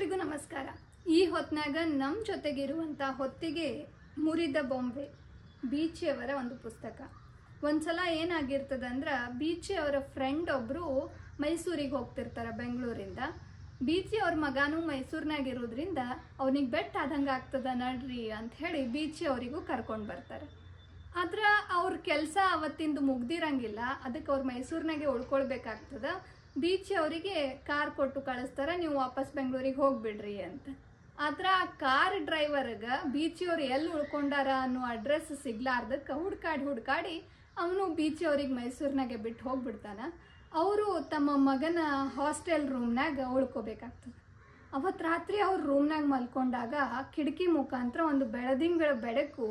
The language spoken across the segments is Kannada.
ಎಲ್ರಿಗೂ ನಮಸ್ಕಾರ. ಈ ಹೊತ್ನಾಗ ನಮ್ಮ ಜೊತೆಗಿರುವಂಥ ಹೊತ್ತಿಗೆ ಮುರಿದ ಬೊಂಬೆ ಬೀಚಿಯವರ ಒಂದು ಪುಸ್ತಕ. ಒಂದ್ಸಲ ಏನಾಗಿರ್ತದಂದ್ರೆ ಬೀಚಿ ಅವರ ಫ್ರೆಂಡ್ ಒಬ್ಬರು ಮೈಸೂರಿಗೆ ಹೋಗ್ತಿರ್ತಾರೆ ಬೆಂಗಳೂರಿಂದ. ಬೀಚಿ ಅವ್ರ ಮಗನೂ ಮೈಸೂರಿನಾಗ ಇರೋದ್ರಿಂದ ಅವನಿಗೆ ಬೆಟ್ಟ ಆದಂಗೆ ಆಗ್ತದ ನಡ್ರಿ ಅಂತ ಹೇಳಿ ಬೀಚಿ ಅವರಿಗೂ ಕರ್ಕೊಂಡು ಬರ್ತಾರೆ. ಆದ್ರೆ ಅವ್ರ ಕೆಲಸ ಅವತ್ತಿಂದು ಮುಗ್ದಿರಂಗಿಲ್ಲ, ಅದಕ್ಕೆ ಅವ್ರು ಮೈಸೂರಿನಾಗೆ ಉಳ್ಕೊಳ್ಬೇಕಾಗ್ತದ. ಬೀಚಿ ಅವರಿಗೆ ಕಾರ್ ಕೊಟ್ಟು ಕಳಿಸ್ತಾರೆ, ನೀವು ವಾಪಸ್ ಬೆಂಗಳೂರಿಗೆ ಹೋಗ್ಬಿಡ್ರಿ ಅಂತ. ಆದ್ರೆ ಆ ಕಾರ್ ಡ್ರೈವರ್ಗೆ ಬೀಚಿಯವ್ರು ಎಲ್ಲಿ ಉಳ್ಕೊಂಡಾರ ಅನ್ನೋ ಅಡ್ರೆಸ್ ಸಿಗ್ಲಾರ್ದಕ್ಕೆ ಹುಡ್ಕಾಡಿ ಅವನು ಬೀಚಿಯವ್ರಿಗೆ ಮೈಸೂರಿನಾಗೆ ಬಿಟ್ಟು ಹೋಗ್ಬಿಡ್ತಾನೆ. ಅವರು ತಮ್ಮ ಮಗನ ಹಾಸ್ಟೆಲ್ ರೂಮ್ನಾಗ ಉಳ್ಕೋಬೇಕಾಗ್ತದೆ. ಅವತ್ತು ರಾತ್ರಿ ಅವ್ರ ರೂಮ್ನಾಗ ಮಲ್ಕೊಂಡಾಗ ಕಿಟಕಿ ಮುಖಾಂತರ ಒಂದು ಬೆಳದಿಂಗಳ ಬೆಳಕು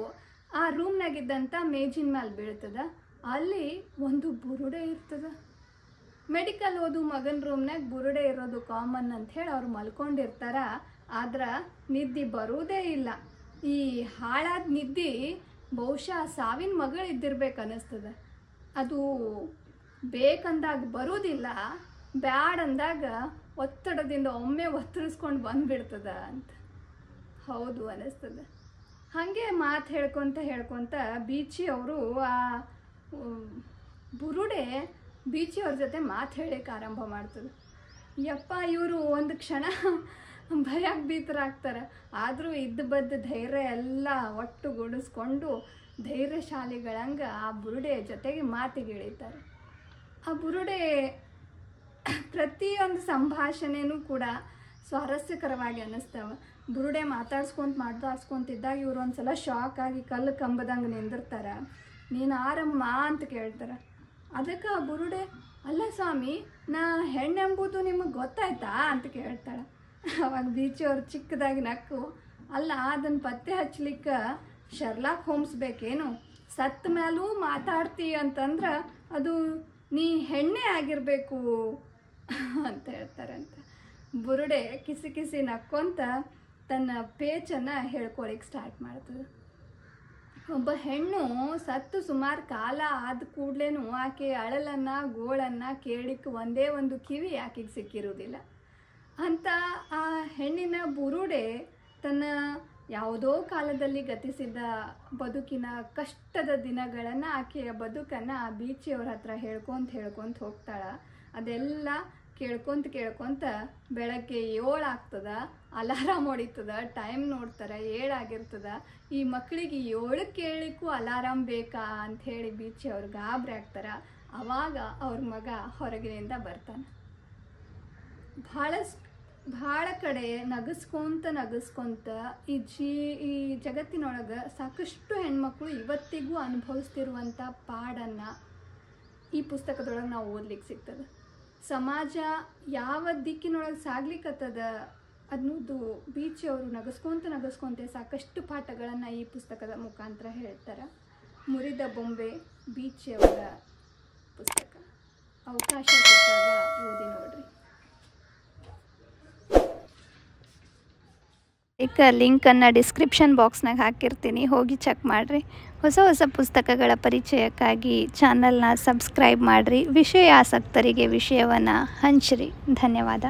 ಆ ರೂಮ್ನಾಗಿದ್ದಂಥ ಮೇಜಿನ ಮೇಲೆ ಬೀಳ್ತದ. ಅಲ್ಲಿ ಒಂದು ಬುರುಡೆ ಇರ್ತದ. ಮೆಡಿಕಲ್ ಓದು ಮಗನ ರೂಮ್ನಾಗ ಬುರುಡೆ ಇರೋದು ಕಾಮನ್ ಅಂತ ಹೇಳಿ ಅವ್ರು ಮಲ್ಕೊಂಡಿರ್ತಾರ. ಆದ್ರೆ ನಿದ್ದೆ ಬರುವುದೇ ಇಲ್ಲ. ಈ ಹಾಳಾದ ನಿದ್ದೆ ಬಹುಶಃ ಸಾವಿನ ಮಗಳು ಇದ್ದಿರ್ಬೇಕು ಅನ್ನಿಸ್ತದ. ಅದು ಬೇಕಂದಾಗ ಬರೋದಿಲ್ಲ, ಬ್ಯಾಡ್ ಅಂದಾಗ ಒತ್ತಡದಿಂದ ಒಮ್ಮೆ ಒತ್ತರಿಸ್ಕೊಂಡು ಬಂದುಬಿಡ್ತದ ಅಂತ. ಹೌದು ಅನ್ನಿಸ್ತದ. ಹಾಗೆ ಮಾತು ಹೇಳ್ಕೊತ ಬೀಚಿ ಅವರು ಆ ಬುರುಡೆ ಬೀಚಿಯವ್ರ ಜೊತೆ ಮಾತು ಹೇಳಕ್ಕೆ ಆರಂಭ ಮಾಡ್ತದೆ. ಯಪ್ಪ, ಇವರು ಒಂದು ಕ್ಷಣ ಭಯಕ್ಕೆ ಭೀತರಾಗ್ತಾರೆ. ಆದರೂ ಬದ್ದ ಧೈರ್ಯ ಎಲ್ಲ ಒಟ್ಟುಗೂಡಿಸ್ಕೊಂಡು ಧೈರ್ಯಶಾಲಿಗಳಂಗೆ ಆ ಬುರುಡೆ ಜೊತೆಗೆ ಮಾತಿಗಿಳಿತಾರೆ. ಆ ಬುರುಡೆ ಪ್ರತಿಯೊಂದು ಸಂಭಾಷಣೆನೂ ಕೂಡ ಸ್ವಾರಸ್ಯಕರವಾಗಿ ಅನ್ನಿಸ್ತವೆ. ಬುರುಡೆ ಮಾತಾಡ್ಸ್ಕೊಂತಿದ್ದಾಗ ಇವರು ಒಂದು ಸಲ ಶಾಕ್ ಆಗಿ ಕಲ್ಲು ಕಂಬದಂಗೆ ನಿಂದಿರ್ತಾರೆ. ನೀನು ಆರಮ್ಮ ಅಂತ ಕೇಳ್ತಾರೆ. ಅದಕ್ಕೆ ಆ ಬುರುಡೆ, ಅಲ್ಲ ಸ್ವಾಮಿ, ನಾ ಹೆಣ್ಣೆಂಬುದು ನಿಮಗೆ ಗೊತ್ತಾಯ್ತಾ ಅಂತ ಕೇಳ್ತಾಳೆ. ಅವಾಗ ಬೀಚಿಯವ್ರು ಚಿಕ್ಕದಾಗಿ ನಕ್ಕು, ಅಲ್ಲ ಅದನ್ನು ಪತ್ತೆ ಹಚ್ಚಲಿಕ್ಕೆ ಶರ್ಲಾಕ್ ಹೋಮ್ಸ್ ಬೇಕೇನು? ಸತ್ತ ಮೇಲೂ ಮಾತಾಡ್ತಿ ಅಂತಂದ್ರೆ ಅದು ನೀ ಹೆಣ್ಣೆ ಆಗಿರಬೇಕು ಅಂತ ಹೇಳ್ತಾರಂತೆ. ಬುರುಡೆ ಕಿಸಿ ಕಿಸಿ ನಕ್ಕೊಂತ ತನ್ನ ಪೇಚನ್ನು ಹೇಳ್ಕೊಳಿಕ್ಕೆ ಸ್ಟಾರ್ಟ್ ಮಾಡ್ತದೆ. ಒಬ್ಬ ಹೆಣ್ಣು ಸತ್ತು ಸುಮಾರು ಕಾಲ ಆದ ಕೂಡಲೇನು ಆಕೆ ಅಳಲನ್ನು ಗೋಳನ್ನು ಕೇಳಲಿಕ್ಕೆ ಒಂದೇ ಒಂದು ಕಿವಿ ಆಕೆಗೆ ಸಿಕ್ಕಿರೋದಿಲ್ಲ ಅಂತ ಆ ಹೆಣ್ಣಿನ ಬುರುಡೆ ತನ್ನ ಯಾವುದೋ ಕಾಲದಲ್ಲಿ ಗತಿಸಿದ ಬದುಕಿನ ಕಷ್ಟದ ದಿನಗಳನ್ನು, ಆಕೆಯ ಬದುಕನ್ನು ಆ ಬೀಚಿಯವ್ರ ಹತ್ರ ಹೇಳ್ಕೊಂತ ಹೋಗ್ತಾಳೆ. ಅದೆಲ್ಲ ಕೇಳ್ಕೊಂತ ಬೆಳಗ್ಗೆ 7 ಆಗ್ತದ, ಅಲಾರಾಮ್ ಹೊಡಿತದ, ಟೈಮ್ ನೋಡ್ತಾರೆ 7 ಆಗಿರ್ತದ. ಈ ಮಕ್ಕಳಿಗೆ 7 ಕೇಳಲಿಕ್ಕೂ ಅಲಾರಾಮ್ ಬೇಕಾ ಅಂಥೇಳಿ ಬೀಚಿ ಅವ್ರು ಗಾಬರಿ ಆಗ್ತಾರೆ. ಆವಾಗ ಅವ್ರ ಮಗ ಹೊರಗಿನಿಂದ ಬರ್ತಾನೆ. ಭಾಳ ಕಡೆ ನಗಸ್ಕೊಂತ ಈ ಜಗತ್ತಿನೊಳಗೆ ಸಾಕಷ್ಟು ಹೆಣ್ಮಕ್ಳು ಇವತ್ತಿಗೂ ಅನುಭವಿಸ್ತಿರುವಂಥ ಪಾಡನ್ನು ಈ ಪುಸ್ತಕದೊಳಗೆ ನಾವು ಓದ್ಲಿಕ್ಕೆ ಸಿಗ್ತದೆ. ಸಮಾಜ ಯಾವ ದಿಕ್ಕಿನೊಳಗೆ ಸಾಗ್ಲಿಕ್ಕತ್ತದ ಅನ್ನೋದು ಬೀಚಿಯವರು ನಗಸ್ಕೊಂತ ಸಾಕಷ್ಟು ಪಾಠಗಳನ್ನು ಈ ಪುಸ್ತಕದ ಮುಖಾಂತರ ಹೇಳ್ತಾರೆ. ಮುರಿದ ಬೊಂಬೆ ಬೀಚಿಯವರ ಪುಸ್ತಕ. ಅವಕಾಶ ಕೊಟ್ಟಾಗ ಓದಿ ನೋಡ್ರಿ. ಲಿಂಕನ್ನು ಡಿಸ್ಕ್ರಿಪ್ಷನ್ ಬಾಕ್ಸ್ನಾಗ ಹಾಕಿರ್ತೀನಿ, ಹೋಗಿ ಚೆಕ್ ಮಾಡಿರಿ. ಹೊಸ ಪುಸ್ತಕಗಳ ಪರಿಚಯಕ್ಕಾಗಿ ಚಾನಲ್ನ ಸಬ್ಸ್ಕ್ರೈಬ್ ಮಾಡಿರಿ. ವಿಷಯ ಆಸಕ್ತರಿಗೆ ವಿಷಯವನ್ನು ಹಂಚಿರಿ. ಧನ್ಯವಾದ.